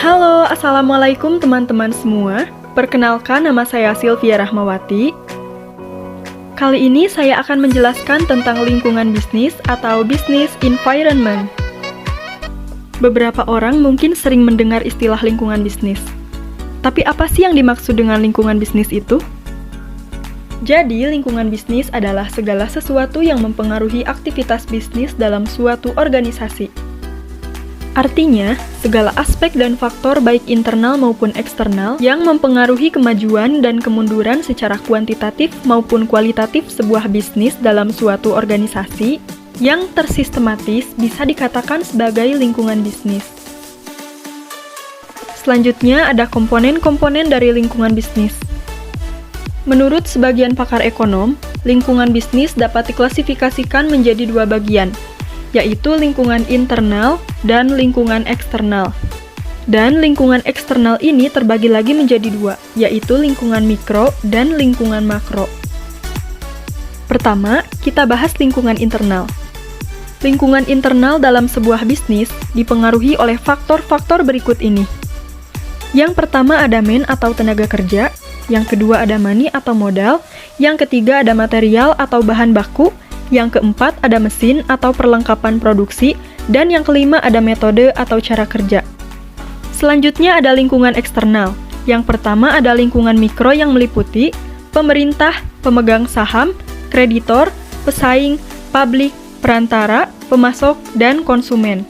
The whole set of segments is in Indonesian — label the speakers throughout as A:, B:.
A: Halo, Assalamualaikum teman-teman semua. Perkenalkan, nama saya Sylvia Rahmawati. Kali ini saya akan menjelaskan tentang lingkungan bisnis atau business environment. Beberapa orang mungkin sering mendengar istilah lingkungan bisnis. Tapi apa sih yang dimaksud dengan lingkungan bisnis itu? Jadi, lingkungan bisnis adalah segala sesuatu yang mempengaruhi aktivitas bisnis dalam suatu organisasi. Artinya, segala aspek dan faktor baik internal maupun eksternal yang mempengaruhi kemajuan dan kemunduran secara kuantitatif maupun kualitatif sebuah bisnis dalam suatu organisasi yang tersistematis bisa dikatakan sebagai lingkungan bisnis. Selanjutnya ada komponen-komponen dari lingkungan bisnis. Menurut sebagian pakar ekonom, lingkungan bisnis dapat diklasifikasikan menjadi dua bagian, yaitu lingkungan internal dan lingkungan eksternal. Dan lingkungan eksternal ini terbagi lagi menjadi dua, yaitu lingkungan mikro dan lingkungan makro. Pertama, kita bahas lingkungan internal. Lingkungan internal dalam sebuah bisnis dipengaruhi oleh faktor-faktor berikut ini. Yang pertama ada man atau tenaga kerja, yang kedua ada money atau modal, yang ketiga ada material atau bahan baku, yang keempat ada mesin atau perlengkapan produksi, dan yang kelima ada metode atau cara kerja. Selanjutnya ada lingkungan eksternal. Yang pertama ada lingkungan mikro yang meliputi pemerintah, pemegang saham, kreditor, pesaing, publik, perantara, pemasok, dan konsumen.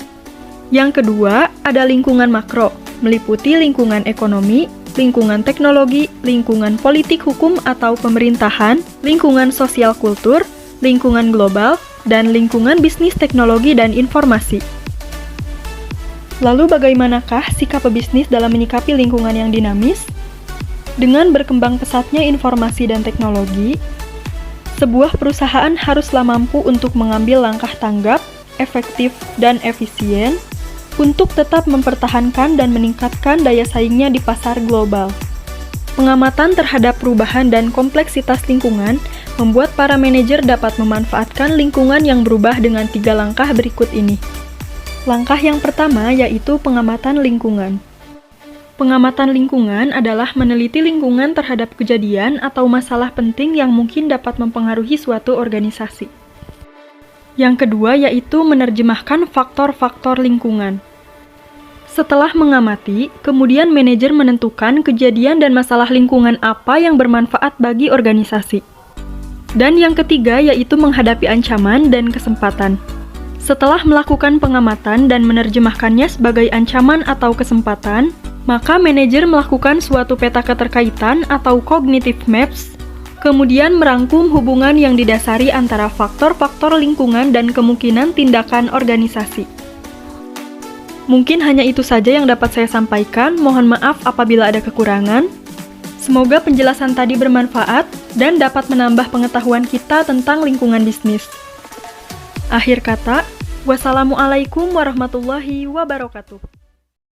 A: Yang kedua ada lingkungan makro, meliputi lingkungan ekonomi, lingkungan teknologi, lingkungan politik hukum atau pemerintahan, lingkungan sosial kultur, lingkungan global, dan lingkungan bisnis teknologi dan informasi. Lalu bagaimanakah sikap pebisnis dalam menyikapi lingkungan yang dinamis? Dengan berkembang pesatnya informasi dan teknologi, sebuah perusahaan haruslah mampu untuk mengambil langkah tanggap, efektif, dan efisien untuk tetap mempertahankan dan meningkatkan daya saingnya di pasar global. Pengamatan terhadap perubahan dan kompleksitas lingkungan membuat para manajer dapat memanfaatkan lingkungan yang berubah dengan 3 langkah berikut ini. Langkah yang pertama yaitu pengamatan lingkungan. Pengamatan lingkungan adalah meneliti lingkungan terhadap kejadian atau masalah penting yang mungkin dapat mempengaruhi suatu organisasi. Yang kedua yaitu menerjemahkan faktor-faktor lingkungan. Setelah mengamati, kemudian manajer menentukan kejadian dan masalah lingkungan apa yang bermanfaat bagi organisasi. Dan yang ketiga yaitu menghadapi ancaman dan kesempatan. Setelah melakukan pengamatan dan menerjemahkannya sebagai ancaman atau kesempatan, maka manajer melakukan suatu peta keterkaitan atau cognitive maps, kemudian merangkum hubungan yang didasari antara faktor-faktor lingkungan dan kemungkinan tindakan organisasi. Mungkin hanya itu saja yang dapat saya sampaikan, mohon maaf apabila ada kekurangan. Semoga penjelasan tadi bermanfaat dan dapat menambah pengetahuan kita tentang lingkungan bisnis. Akhir kata, wassalamualaikum warahmatullahi wabarakatuh.